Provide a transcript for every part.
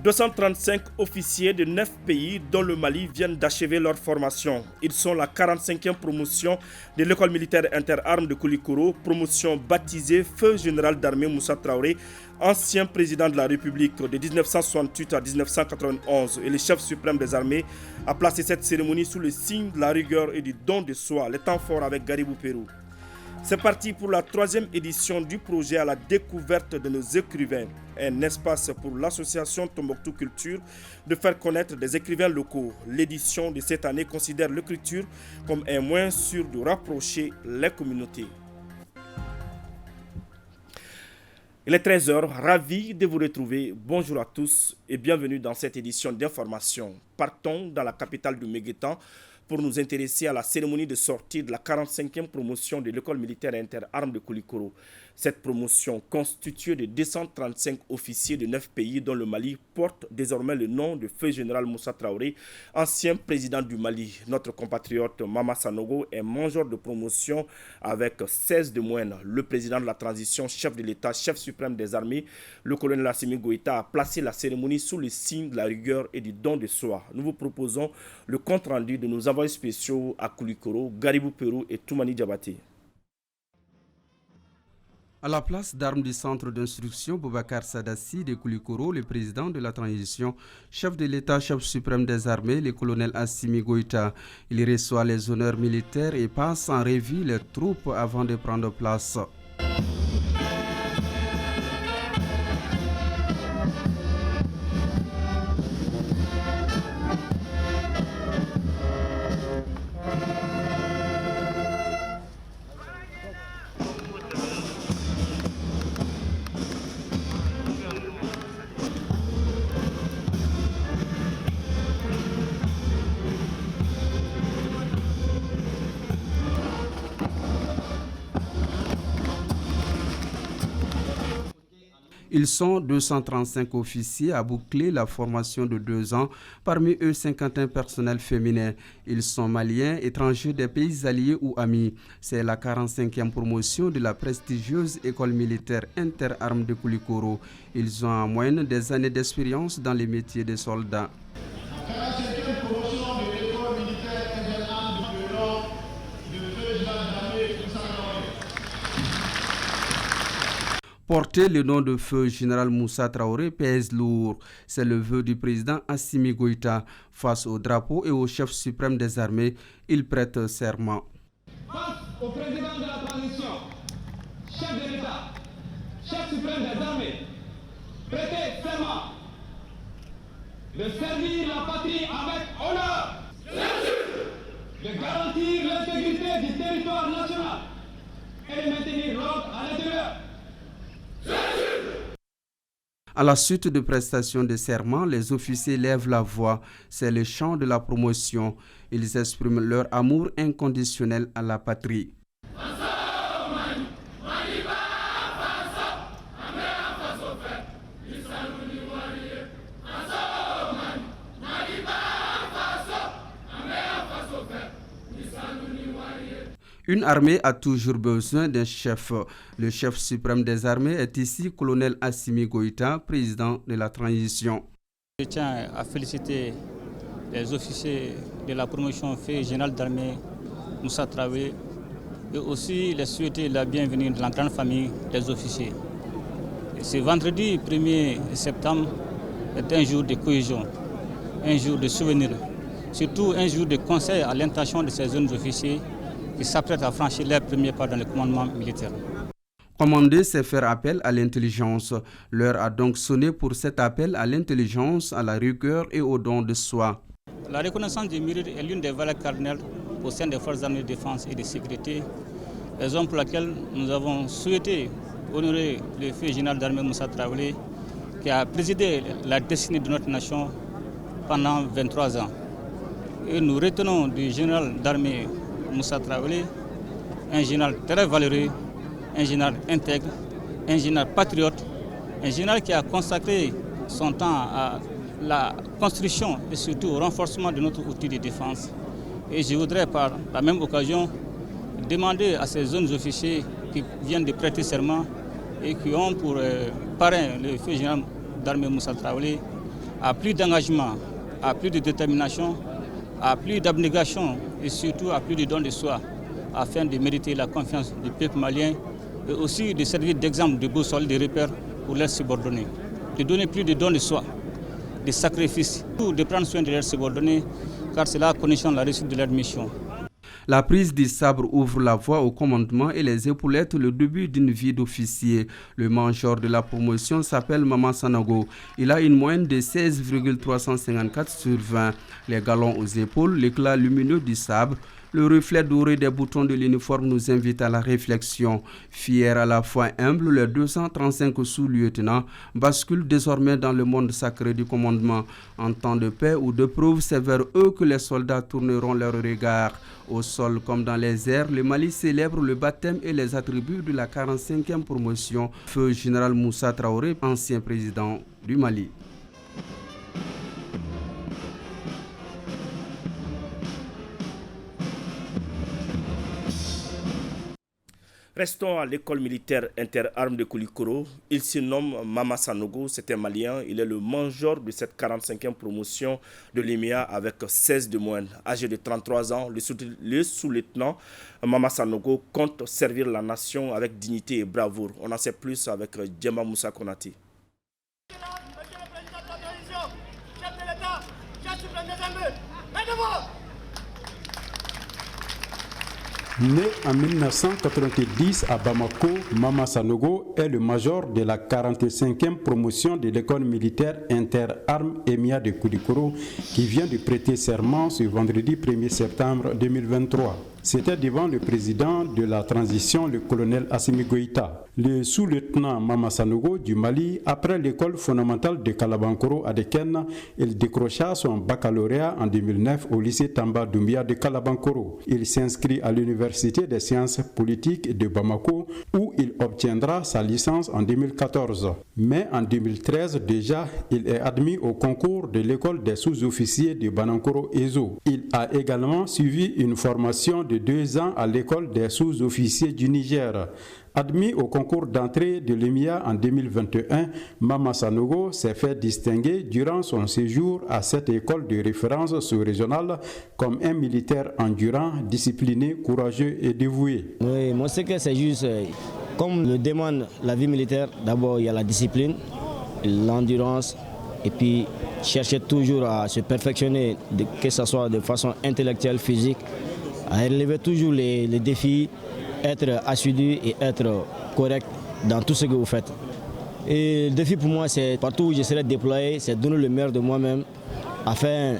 235 officiers de 9 pays, dont le Mali, viennent d'achever leur formation. Ils sont la 45e promotion de l'école militaire interarmes de Koulikoro, promotion baptisée Feu général d'armée Moussa Traoré, ancien président de la République de 1968 à 1991 et le chef suprême des armées, a placé cette cérémonie sous le signe de la rigueur et du don de soi, le temps fort avec Garibou Pérou. C'est parti pour la 3e édition du projet à la découverte de nos écrivains, un espace pour l'association Tombouctou Culture de faire connaître des écrivains locaux. L'édition de cette année considère l'écriture comme un moyen sûr de rapprocher les communautés. Il est 13h, ravi de vous retrouver. Bonjour à tous et bienvenue dans cette édition d'information. Partons dans la capitale du Méguétan pour nous intéresser à la cérémonie de sortie de la 45e promotion de l'école militaire interarmes de Koulikoro. Cette promotion, constituée de 235 officiers de 9 pays, dont le Mali, porte désormais le nom de Feu général Moussa Traoré, ancien président du Mali. Notre compatriote Mama Sanogo est major de promotion avec 16 de moyenne. Le président de la transition, chef de l'État, chef suprême des armées, le colonel Assimi Goïta, a placé la cérémonie sous le signe de la rigueur et du don de soi. Nous vous proposons le compte-rendu de nos envoyés spéciaux à Koulikoro, Garibou Pérou et Toumani Diabaté. À la place d'armes du centre d'instruction, Boubacar Sadassi de Koulikoro, le président de la transition, chef de l'État, chef suprême des armées, le colonel Assimi Goïta. Il reçoit les honneurs militaires et passe en revue les troupes avant de prendre place. Ils sont 235 officiers à boucler la formation de 2 ans, parmi eux 51 personnels féminins. Ils sont maliens, étrangers des pays alliés ou amis. C'est la 45e promotion de la prestigieuse école militaire interarmes de Koulikoro. Ils ont en moyenne des années d'expérience dans les métiers des soldats. Porter le nom de Feu général Moussa Traoré pèse lourd. C'est le vœu du président Assimi Goïta. Face au drapeau et au chef suprême des armées, il prête serment. Face au président de la transition, chef de l'État, chef suprême des armées, prêtez serment de servir la patrie avec honneur, de garantir l'intégrité du territoire national et de maintenir l'ordre à l'intérieur. À la suite de prestations de serment, les officiers lèvent la voix. C'est le chant de la promotion. Ils expriment leur amour inconditionnel à la patrie. Une armée a toujours besoin d'un chef. Le chef suprême des armées est ici colonel Assimi Goïta, président de la transition. Je tiens à féliciter les officiers de la promotion Feu général d'armée Moussa Traoré et aussi les souhaiter la bienvenue dans la grande famille des officiers. Et ce vendredi 1er septembre est un jour de cohésion, un jour de souvenir, surtout un jour de conseil à l'intention de ces jeunes officiers qui s'apprêtent à franchir leur premier pas dans le commandement militaire. Commander, c'est faire appel à l'intelligence. L'heure a donc sonné pour cet appel à l'intelligence, à la rigueur et au don de soi. La reconnaissance du mérite est l'une des valeurs cardinales au sein des forces armées de défense et de sécurité, raison pour laquelle nous avons souhaité honorer le Feu général d'armée Moussa Traoré, qui a présidé la destinée de notre nation pendant 23 ans. Et nous retenons du général d'armée Moussa Traoré, un général très valeureux, un général intègre, un général patriote, un général qui a consacré son temps à la construction et surtout au renforcement de notre outil de défense. Et je voudrais par la même occasion demander à ces jeunes officiers qui viennent de prêter serment et qui ont pour parrain le Feu général d'armée Moussa Traoré à plus d'engagement, à plus de détermination, à plus d'abnégation et surtout à plus de dons de soi afin de mériter la confiance du peuple malien et aussi de servir d'exemple de boussole de repères pour leurs subordonnés. De donner plus de dons de soi, de sacrifices, de prendre soin de leurs subordonnés car c'est la condition de la réussite de leur mission. La prise du sabre ouvre la voie au commandement et les épaulettes le début d'une vie d'officier. Le major de la promotion s'appelle Mama Sanogo. Il a une moyenne de 16,354 sur 20. Les galons aux épaules, l'éclat lumineux du sabre, le reflet doré des boutons de l'uniforme nous invite à la réflexion. Fiers à la fois humbles, les 235 sous-lieutenants basculent désormais dans le monde sacré du commandement. En temps de paix ou de prouve, c'est vers eux que les soldats tourneront leur regard. Au sol comme dans les airs, le Mali célèbre le baptême et les attributs de la 45e promotion. Feu général Moussa Traoré, ancien président du Mali. Restons à l'école militaire interarmes de Koulikoro. Il se nomme Mama Sanogo, c'est un Malien. Il est le major de cette 45e promotion de l'EMEA avec 16 de moyenne. Âgé de 33 ans, le sous-lieutenant Mama Sanogo compte servir la nation avec dignité et bravoure. On en sait plus avec Djemba Moussa Konati. Monsieur le Président de la Transition, chef de l'État, chef suprême des armées, mettez-vous! Né en 1990 à Bamako, Mama Sanogo est le major de la 45e promotion de l'école militaire interarmes EMEA de Koulikoro qui vient de prêter serment ce vendredi 1er septembre 2023. C'était devant le président de la transition, le colonel Assimi Goïta. Le sous-lieutenant Mama Sanogo du Mali, après l'école fondamentale de Kalabankoro à Deken, il décrocha son baccalauréat en 2009 au lycée Tamba Doumbia de Kalabankoro. Il s'inscrit à l'université des sciences politiques de Bamako où il obtiendra sa licence en 2014. Mais en 2013 déjà, il est admis au concours de l'école des sous-officiers de Banankoro-Ezo. Il a également suivi une formation de 2 ans à l'école des sous-officiers du Niger. Admis au concours d'entrée de l'EMEA en 2021, Mama Sanogo s'est fait distinguer durant son séjour à cette école de référence sous-régionale comme un militaire endurant, discipliné, courageux et dévoué. Oui, moi c'est que c'est juste, comme le demande la vie militaire, d'abord il y a la discipline, l'endurance et puis chercher toujours à se perfectionner, que ce soit de façon intellectuelle, physique, à relever toujours les défis, être assidu et être correct dans tout ce que vous faites. Et le défi pour moi, c'est partout où je serai déployé, c'est donner le meilleur de moi-même afin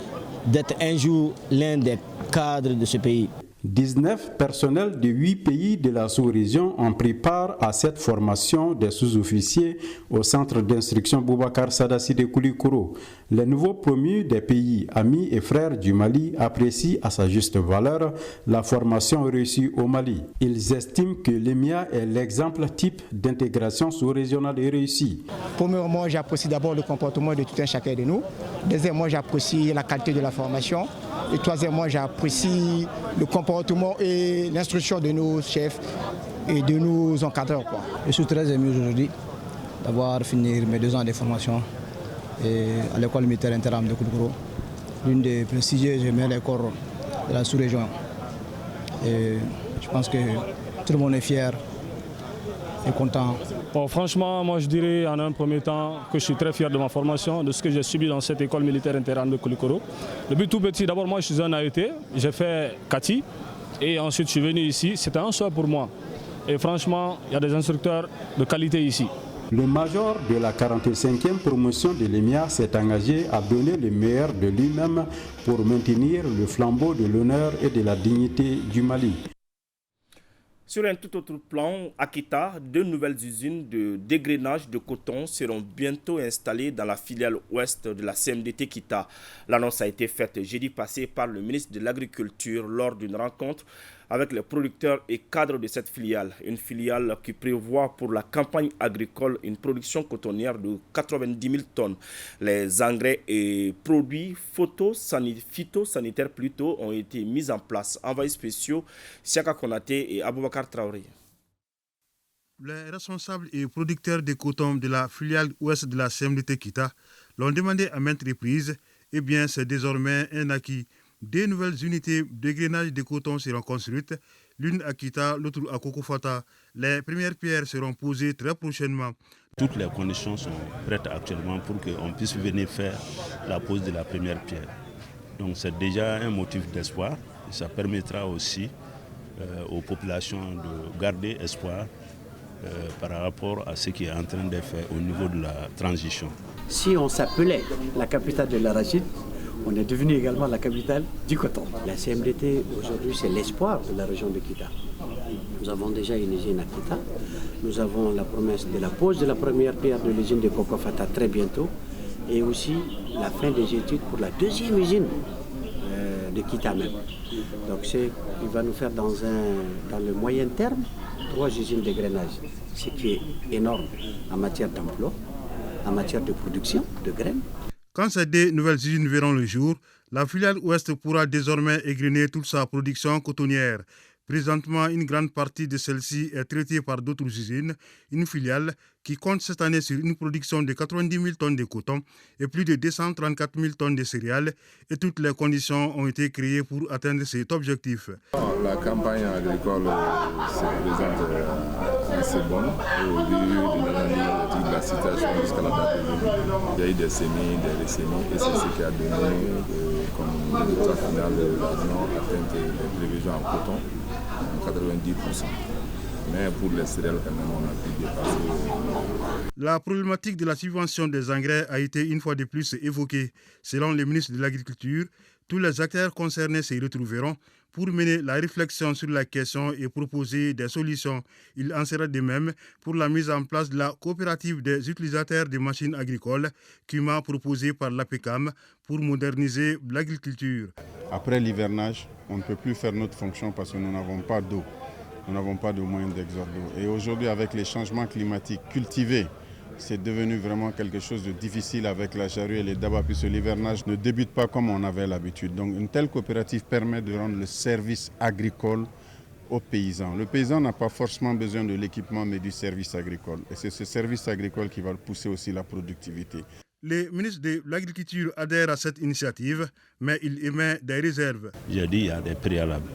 d'être un jour l'un des cadres de ce pays. 19 personnels de 8 pays de la sous-région ont pris part à cette formation des sous-officiers au centre d'instruction Boubacar Sadassi de Koulikoro. Les nouveaux promus des pays amis et frères du Mali apprécient à sa juste valeur la formation réussie au Mali. Ils estiment que l'EMEA est l'exemple type d'intégration sous-régionale et réussie. Premièrement, j'apprécie d'abord le comportement de tout un chacun de nous. Deuxièmement, j'apprécie la qualité de la formation. Et troisièmement, j'apprécie le comportement et l'instruction de nos chefs et de nos encadreurs. Je suis très ému aujourd'hui d'avoir fini mes 2 ans de formation à l'école militaire interarmes de Koulikoro, l'une des prestigieuses et meilleures écoles de la sous-région. Et je pense que tout le monde est fier et content. Bon, franchement, moi je dirais en un premier temps que je suis très fier de ma formation, de ce que j'ai subi dans cette école militaire interarmes de Koulikoro. Depuis tout petit, d'abord moi je suis un AET, j'ai fait Kati et ensuite je suis venu ici. C'était un choix pour moi. Et franchement, il y a des instructeurs de qualité ici. Le major de la 45e promotion de l'EMEA s'est engagé à donner le meilleur de lui-même pour maintenir le flambeau de l'honneur et de la dignité du Mali. Sur un tout autre plan, à Kita, 2 nouvelles usines de dégrainage de coton seront bientôt installées dans la filiale ouest de la CMDT Kita. L'annonce a été faite jeudi passé par le ministre de l'Agriculture lors d'une rencontre avec les producteurs et cadres de cette filiale. Une filiale qui prévoit pour la campagne agricole une production cotonnière de 90 000 tonnes. Les engrais et produits phytosanitaires ont été mis en place. Envoyés spéciaux, Siaka Konaté et Aboubakar Traoré. Les responsables et producteurs de coton de la filiale ouest de la CMDT Kita l'ont demandé à maintes reprises, eh bien c'est désormais un acquis. Deux nouvelles unités de grainage de coton seront construites, l'une à Kita, l'autre à Kokofata. Les premières pierres seront posées très prochainement. Toutes les conditions sont prêtes actuellement pour qu'on puisse venir faire la pose de la première pierre. Donc c'est déjà un motif d'espoir. Ça permettra aussi aux populations de garder espoir par rapport à ce qui est en train d'être fait au niveau de la transition. Si on s'appelait la capitale de l'arachide, on est devenu également la capitale du coton. La CMDT aujourd'hui c'est l'espoir de la région de Kita. Nous avons déjà une usine à Kita. Nous avons la promesse de la pose de la première pierre de l'usine de Kokofata très bientôt et aussi la fin des études pour la deuxième usine de Kita même. Donc il va nous faire dans le moyen terme 3 usines de grainage, ce qui est énorme en matière d'emploi, en matière de production de graines. Quand ces deux nouvelles usines verront le jour, la filiale Ouest pourra désormais égrainer toute sa production cotonnière. Présentement, une grande partie de celle-ci est traitée par d'autres usines, une filiale qui compte cette année sur une production de 90 000 tonnes de coton et plus de 234 000 tonnes de céréales, et toutes les conditions ont été créées pour atteindre cet objectif. La campagne agricole se présente assez bonne au vu de la situation jusqu'à la date d'aujourd'hui. Il y a eu des semis, des ressemis, et c'est ce qui a donné comme résultat final de l'année atteinte des prévisions en coton. 90%. Mais pour les céréales, quand même, on a pu dépasser. La problématique de la subvention des engrais a été une fois de plus évoquée. Selon le ministre de l'Agriculture, tous les acteurs concernés se retrouveront pour mener la réflexion sur la question et proposer des solutions. Il en sera de même pour la mise en place de la coopérative des utilisateurs de machines agricoles, CUMA, proposée par l'APECAM pour moderniser l'agriculture. Après l'hivernage, on ne peut plus faire notre fonction parce que nous n'avons pas d'eau. Nous n'avons pas de moyens d'exode d'eau. Et aujourd'hui, avec les changements climatiques, cultiver, c'est devenu vraiment quelque chose de difficile avec la charrue et les dabas, puisque l'hivernage ne débute pas comme on avait l'habitude. Donc une telle coopérative permet de rendre le service agricole aux paysans. Le paysan n'a pas forcément besoin de l'équipement, mais du service agricole. Et c'est ce service agricole qui va pousser aussi la productivité. Le ministre de l'Agriculture adhère à cette initiative, mais il émet des réserves. J'ai dit qu'il y a des préalables.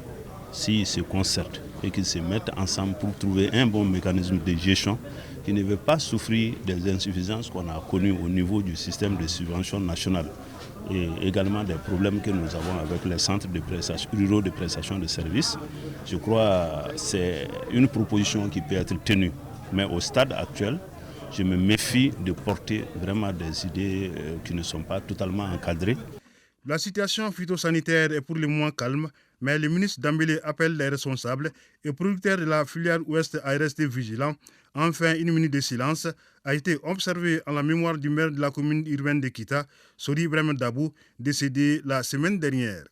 S'ils se concertent et qu'ils se mettent ensemble pour trouver un bon mécanisme de gestion qui ne veut pas souffrir des insuffisances qu'on a connues au niveau du système de subvention nationale et également des problèmes que nous avons avec les centres de ruraux de prestation de services. Je crois que c'est une proposition qui peut être tenue. Mais au stade actuel, je me méfie de porter vraiment des idées qui ne sont pas totalement encadrées. La situation phytosanitaire est pour le moins calme, mais le ministre Dambélé appelle les responsables et producteurs de la filière Ouest à rester vigilants. Enfin, une minute de silence a été observée en la mémoire du maire de la commune urbaine de Kita, Sori Ibrahim Dabou, décédé la semaine dernière.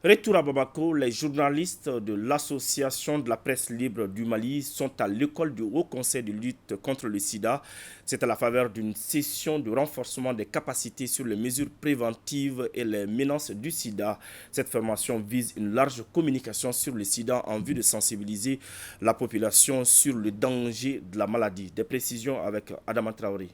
Retour à Bamako, les journalistes de l'Association de la presse libre du Mali sont à l'école du Haut Conseil de lutte contre le sida. C'est à la faveur d'une session de renforcement des capacités sur les mesures préventives et les menaces du sida. Cette formation vise une large communication sur le sida en vue de sensibiliser la population sur le danger de la maladie. Des précisions avec Adama Traoré.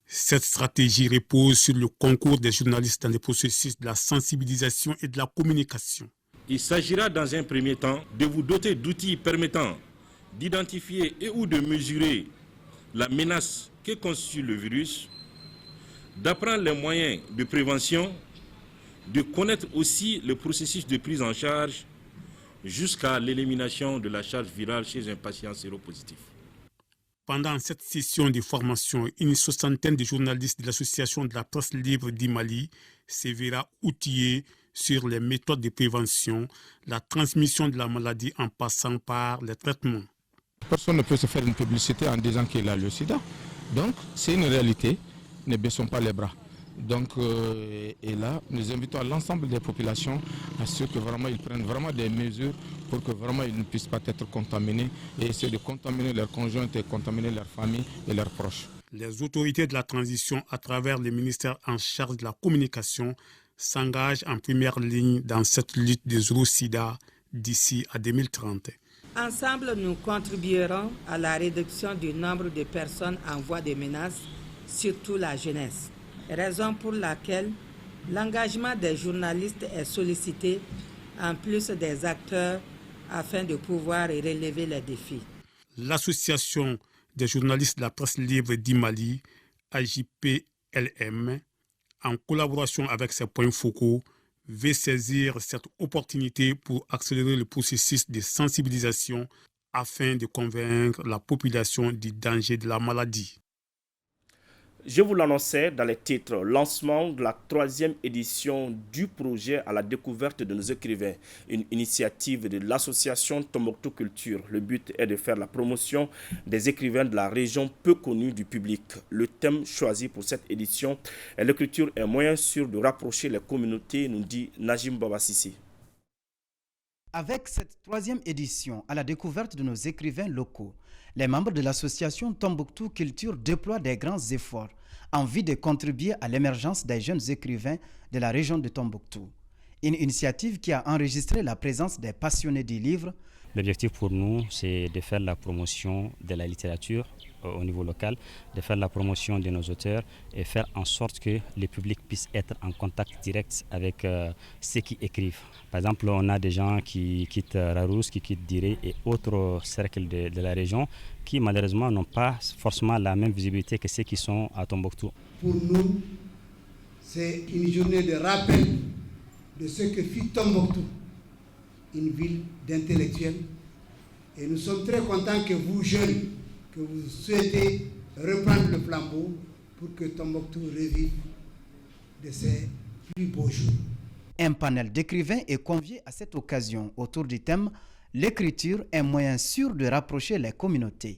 Cette stratégie repose sur le concours des journalistes dans le processus de la sensibilisation et de la communication. Il s'agira dans un premier temps de vous doter d'outils permettant d'identifier et ou de mesurer la menace que constitue le virus, d'apprendre les moyens de prévention, de connaître aussi le processus de prise en charge jusqu'à l'élimination de la charge virale chez un patient séropositif. Pendant cette session de formation, une soixantaine de journalistes de l'Association de la presse libre du Mali se verra outillés sur les méthodes de prévention, la transmission de la maladie en passant par les traitements. Personne ne peut se faire une publicité en disant qu'il a le sida. Donc, c'est une réalité. Ne baissons pas les bras. Donc, et là, nous invitons l'ensemble des populations à ce que vraiment ils prennent vraiment des mesures pour que vraiment ils ne puissent pas être contaminés et essayer de contaminer leurs conjointes et contaminer leurs familles et leurs proches. Les autorités de la transition, à travers les ministères en charge de la communication, s'engagent en première ligne dans cette lutte des zéro-sida d'ici à 2030. Ensemble, nous contribuerons à la réduction du nombre de personnes en voie de menace surtout la jeunesse. Raison pour laquelle l'engagement des journalistes est sollicité en plus des acteurs afin de pouvoir relever les défis. L'association des journalistes de la presse libre du Mali, AJPLM, en collaboration avec ses points focaux, veut saisir cette opportunité pour accélérer le processus de sensibilisation afin de convaincre la population du danger de la maladie. Je vous l'annonçais dans les titres, lancement de la 3e édition du projet à la découverte de nos écrivains, une initiative de l'association Tombouctou Culture. Le but est de faire la promotion des écrivains de la région peu connue du public. Le thème choisi pour cette édition est l'écriture est moyen sûr de rapprocher les communautés, nous dit Najim Babassi. Avec cette 3e édition à la découverte de nos écrivains locaux, les membres de l'association Tombouctou Culture déploient des grands efforts en vue de contribuer à l'émergence des jeunes écrivains de la région de Tombouctou. Une initiative qui a enregistré la présence des passionnés du livre. L'objectif pour nous, c'est de faire la promotion de la littérature au niveau local, de faire la promotion de nos auteurs et faire en sorte que le public puisse être en contact direct avec ceux qui écrivent. Par exemple, on a des gens qui quittent Rarousse, qui quittent Diré et autres cercles de la région qui malheureusement n'ont pas forcément la même visibilité que ceux qui sont à Tombouctou. Pour nous, c'est une journée de rappel de ce que fut Tombouctou, une ville d'intellectuels. Et nous sommes très contents que vous, jeunes, que vous souhaitez reprendre le flambeau pour que Tombouctou revive de ses plus beaux jours. Un panel d'écrivains est convié à cette occasion autour du thème « L'écriture est un moyen sûr de rapprocher les communautés ».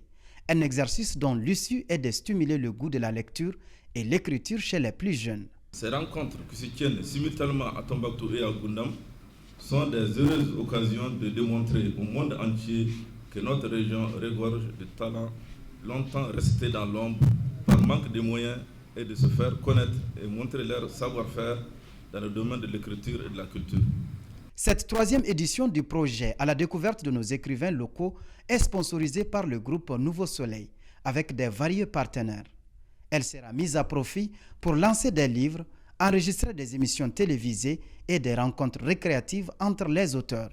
Un exercice dont l'issue est de stimuler le goût de la lecture et l'écriture chez les plus jeunes. Ces rencontres qui se tiennent simultanément à Tombouctou et à Goundam sont des heureuses occasions de démontrer au monde entier que notre région regorge de talents longtemps restés dans l'ombre par manque de moyens et de se faire connaître et montrer leur savoir-faire dans le domaine de l'écriture et de la culture. Cette 3e édition du projet à la découverte de nos écrivains locaux est sponsorisée par le groupe Nouveau Soleil avec des variés partenaires. Elle sera mise à profit pour lancer des livres, enregistrer des émissions télévisées et des rencontres récréatives entre les auteurs.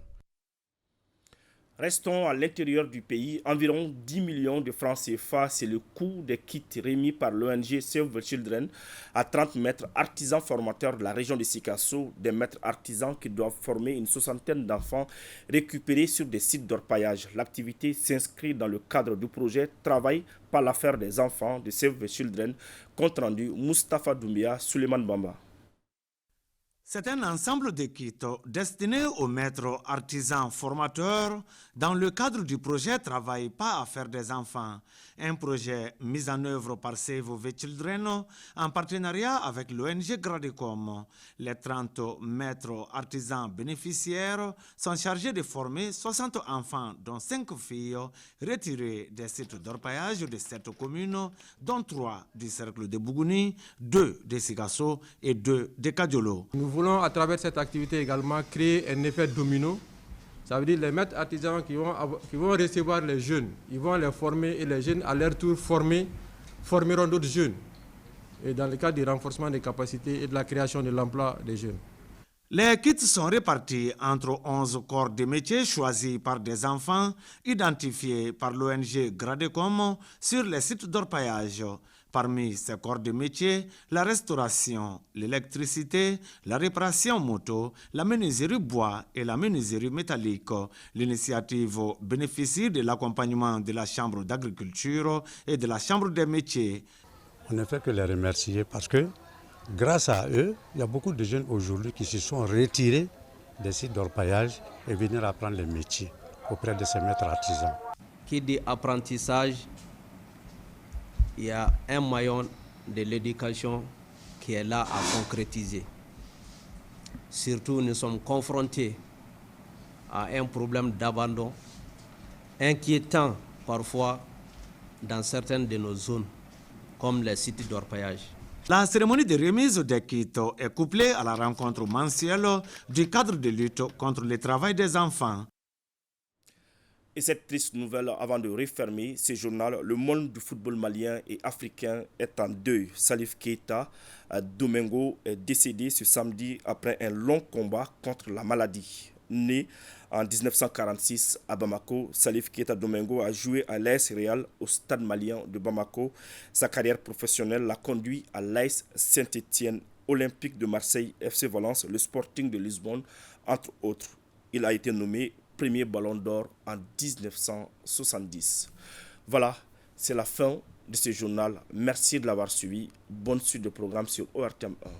Restons à l'intérieur du pays. Environ 10 millions de francs CFA, c'est le coût des kits remis par l'ONG Save the Children à 30 maîtres artisans formateurs de la région de Sikasso, des maîtres artisans qui doivent former une soixantaine d'enfants récupérés sur des sites d'orpaillage. L'activité s'inscrit dans le cadre du projet Travail par l'affaire des enfants de Save the Children, compte rendu Moustapha Doumbia, Suleiman Bamba. C'est un ensemble de kits destinés aux maîtres artisans formateurs dans le cadre du projet Travail pas affaire des enfants, un projet mis en œuvre par Save the Children en partenariat avec l'ONG Gradecom. Les 30 maîtres artisans bénéficiaires sont chargés de former 60 enfants, dont 5 filles, retirés des sites d'orpaillage de 7 communes, dont 3 du cercle de Bougouni, 2 de Sikasso et 2 de Kadiolo. Nous voulons à travers cette activité également créer un effet domino. Ça veut dire les maîtres artisans qui vont recevoir les jeunes, ils vont les former et les jeunes à leur tour formeront d'autres jeunes. Et dans le cadre du renforcement des capacités et de la création de l'emploi des jeunes. Les kits sont répartis entre 11 corps de métiers choisis par des enfants identifiés par l'ONG Gradecom sur les sites d'orpaillage. Parmi ces corps de métier, la restauration, l'électricité, la réparation moto, la menuiserie bois et la menuiserie métallique. L'initiative bénéficie de l'accompagnement de la Chambre d'agriculture et de la Chambre des métiers. On ne fait que les remercier parce que grâce à eux, il y a beaucoup de jeunes aujourd'hui qui se sont retirés des sites d'orpaillage et venir apprendre les métiers auprès de ces maîtres artisans. Qui dit apprentissage, il y a un maillon de l'éducation qui est là à concrétiser. Surtout, nous sommes confrontés à un problème d'abandon inquiétant parfois dans certaines de nos zones, comme les sites d'orpaillage. La cérémonie de remise des kits est couplée à la rencontre mensuelle du cadre de lutte contre le travail des enfants. Et cette triste nouvelle, avant de refermer ce journal, le monde du football malien et africain est en deuil. Salif Keita Domingo est décédé ce samedi après un long combat contre la maladie. Né en 1946 à Bamako, Salif Keita Domingo a joué à l'AS Real au stade malien de Bamako. Sa carrière professionnelle l'a conduit à l'AS Saint-Étienne, Olympique de Marseille, FC Valence, le Sporting de Lisbonne, entre autres. Il a été nommé premier ballon d'or en 1970. Voilà, c'est la fin de ce journal. Merci de l'avoir suivi. Bonne suite de programme sur ORTM 1.